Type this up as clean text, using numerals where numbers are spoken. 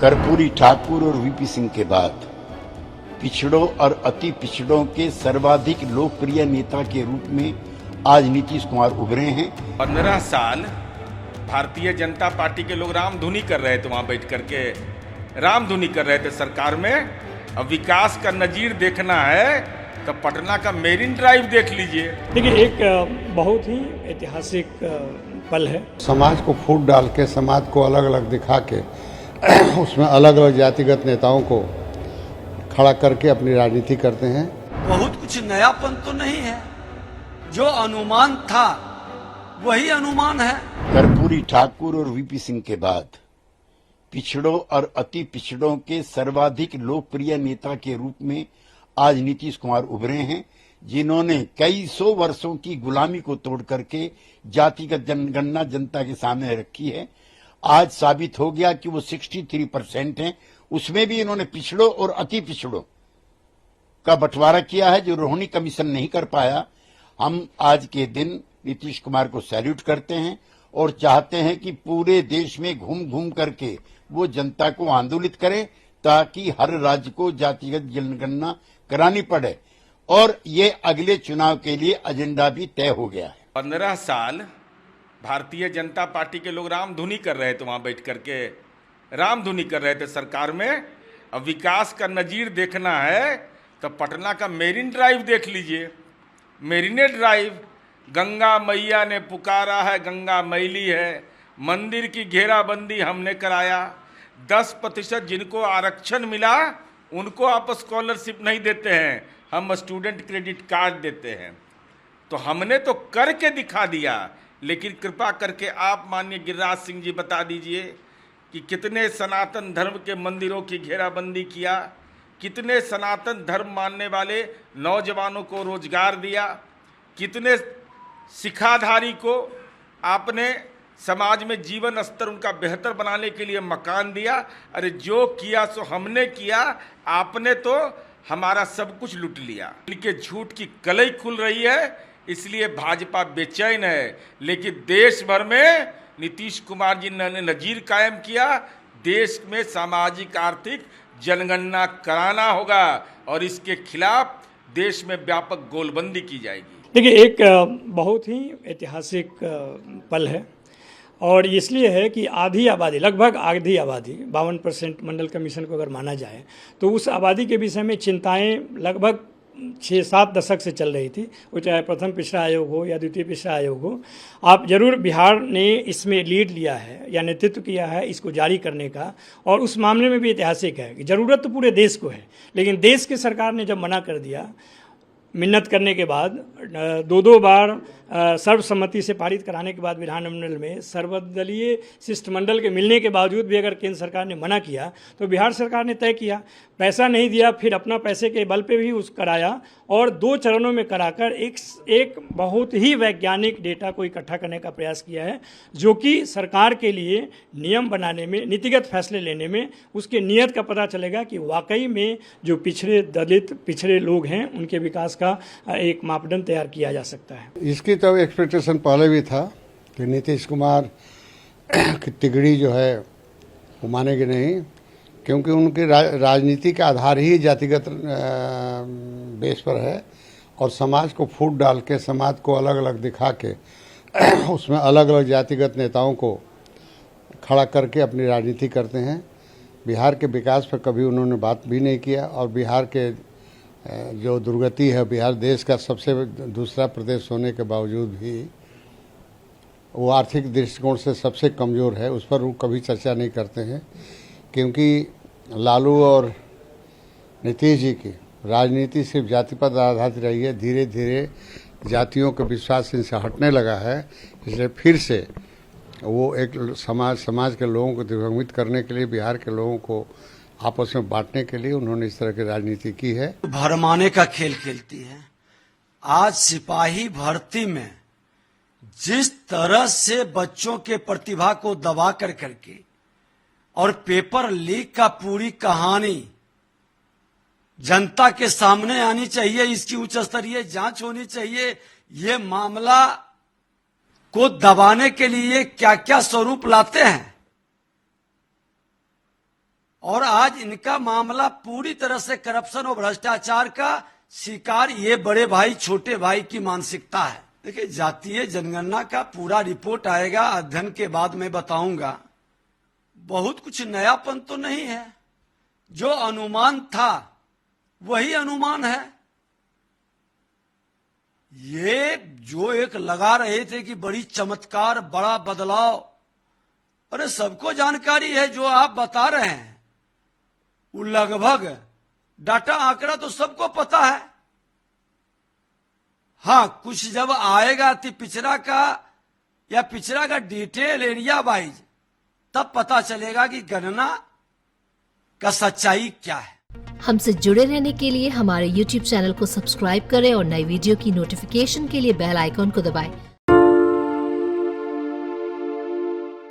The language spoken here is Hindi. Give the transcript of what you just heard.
कर्पूरी ठाकुर और वीपी सिंह के बाद पिछड़ों और अति पिछड़ों के सर्वाधिक लोकप्रिय नेता के रूप में आज नीतीश कुमार उभरे हैं। 15 साल भारतीय जनता पार्टी के लोग रामधुनी कर रहे थे, वहां बैठ करके रामधुनी कर रहे थे सरकार में। अब विकास का नजीर देखना है तो पटना का मेरिन ड्राइव देख लीजिए। देखिए, एक बहुत ही ऐतिहासिक पल है। समाज को फूट डाल के, समाज को अलग अलग दिखा के उसमें अलग अलग जातिगत नेताओं को खड़ा करके अपनी राजनीति करते हैं। बहुत कुछ नयापन तो नहीं है, जो अनुमान था वही अनुमान है। कर्पूरी ठाकुर और वीपी सिंह के बाद पिछड़ों और अति पिछड़ों के सर्वाधिक लोकप्रिय नेता के रूप में आज नीतीश कुमार उभरे हैं, जिन्होंने कई सौ वर्षों की गुलामी को तोड़ करके जातिगत जनगणना जनता के सामने रखी है। आज साबित हो गया कि वो 63% हैं। उसमें भी इन्होंने पिछड़ों और अति पिछड़ों का बंटवारा किया है, जो रोहिणी कमीशन नहीं कर पाया। हम आज के दिन नीतीश कुमार को सैल्यूट करते हैं और चाहते हैं कि पूरे देश में घूम घूम करके वो जनता को आंदोलित करें, ताकि हर राज्य को जातिगत जनगणना करानी पड़े। और ये अगले चुनाव के लिए एजेंडा भी तय हो गया है। 15 साल भारतीय जनता पार्टी के लोग रामधुनी कर रहे थे, वहां बैठ करके रामधुनी कर रहे थे सरकार में। अब विकास का नजीर देखना है तो पटना का मेरिन ड्राइव देख लीजिए। मेरिनेट ड्राइव, गंगा मैया ने पुकारा है, गंगा मैली है, मंदिर की घेराबंदी हमने कराया। 10% जिनको आरक्षण मिला उनको आप स्कॉलरशिप नहीं देते हैं, हम स्टूडेंट क्रेडिट कार्ड देते हैं। तो हमने तो करके दिखा दिया, लेकिन कृपा करके आप माननीय गिरिराज सिंह जी बता दीजिए कि कितने सनातन धर्म के मंदिरों की घेराबंदी किया, कितने सनातन धर्म मानने वाले नौजवानों को रोजगार दिया, कितने सिखाधारी को आपने समाज में जीवन स्तर उनका बेहतर बनाने के लिए मकान दिया। अरे जो किया सो हमने किया, आपने तो हमारा सब कुछ लूट लिया। इनके झूठ की कलई खुल रही है, इसलिए भाजपा बेचैन है। लेकिन देश भर में नीतीश कुमार जी ने नजीर कायम किया। देश में सामाजिक आर्थिक जनगणना कराना होगा और इसके खिलाफ देश में व्यापक गोलबंदी की जाएगी। देखिए, एक बहुत ही ऐतिहासिक पल है और इसलिए है कि आधी आबादी, लगभग आधी आबादी, 52% मंडल कमीशन को अगर माना जाए तो उस आबादी के विषय में चिंताएं लगभग 6-7 दशक से चल रही थी। वो चाहे प्रथम पिछड़ा आयोग हो या द्वितीय पिछड़ा आयोग हो। आप जरूर बिहार ने इसमें लीड लिया है या नेतृत्व किया है इसको जारी करने का, और उस मामले में भी ऐतिहासिक है कि ज़रूरत तो पूरे देश को है, लेकिन देश की सरकार ने जब मना कर दिया, मिन्नत करने के बाद, 2 बार सर्वसम्मति से पारित कराने के बाद विधानमंडल में सर्वदलीय शिष्टमंडल के मिलने के बावजूद भी अगर केंद्र सरकार ने मना किया तो बिहार सरकार ने तय किया, पैसा नहीं दिया, फिर अपना पैसे के बल पे भी उस कराया और 2 चरणों में कराकर एक बहुत ही वैज्ञानिक डेटा को इकट्ठा करने का प्रयास किया है, जो कि सरकार के लिए नियम बनाने में, नीतिगत फैसले लेने में उसके नियत का पता चलेगा कि वाकई में जो पिछड़े दलित पिछड़े लोग हैं उनके विकास का एक मापदंड तैयार किया जा सकता है। इसकी तो एक्सपेक्टेशन पहले भी था कि नीतीश कुमार की तिगड़ी जो है वो मानेगी नहीं, क्योंकि उनकी राजनीति का आधार ही जातिगत बेस पर है और समाज को फूट डाल के, समाज को अलग अलग दिखा के उसमें अलग अलग जातिगत नेताओं को खड़ा करके अपनी राजनीति करते हैं। बिहार के विकास पर कभी उन्होंने बात भी नहीं किया और बिहार के जो दुर्गति है, बिहार देश का सबसे दूसरा प्रदेश होने के बावजूद भी वो आर्थिक दृष्टिकोण से सबसे कमज़ोर है, उस पर वो कभी चर्चा नहीं करते हैं। क्योंकि लालू और नीतीश जी की राजनीति सिर्फ जाति पर आधारित रही है, धीरे धीरे जातियों के विश्वास इनसे हटने लगा है। इसलिए फिर से वो एक समाज के लोगों को दिग्भ्रमित करने के लिए, बिहार के लोगों को आपस में बांटने के लिए उन्होंने इस तरह की राजनीति की है। भरमाने का खेल खेलती है। आज सिपाही भर्ती में जिस तरह से बच्चों के प्रतिभा को दबा कर करके और पेपर लीक का पूरी कहानी जनता के सामने आनी चाहिए, इसकी उच्च स्तरीय जांच होनी चाहिए। ये मामला को दबाने के लिए क्या क्या स्वरूप लाते हैं और आज इनका मामला पूरी तरह से करप्शन और भ्रष्टाचार का शिकार ये बड़े भाई छोटे भाई की मानसिकता है। देखिए, जातीय जनगणना का पूरा रिपोर्ट आएगा, अध्ययन के बाद मैं बताऊंगा। बहुत कुछ नयापन तो नहीं है, जो अनुमान था वही अनुमान है। ये जो एक लगा रहे थे कि बड़ी चमत्कार, बड़ा बदलाव, अरे सबको जानकारी है जो आप बता रहे हैं वो लगभग डाटा आंकड़ा तो सबको पता है। हाँ, कुछ जब आएगा अति पिछड़ा का या पिछड़ा का डिटेल एरिया वाइज, तब पता चलेगा कि गणना का सच्चाई क्या है। हमसे जुड़े रहने के लिए हमारे YouTube चैनल को सब्सक्राइब करें और नई वीडियो की नोटिफिकेशन के लिए बेल आइकॉन को दबाएं।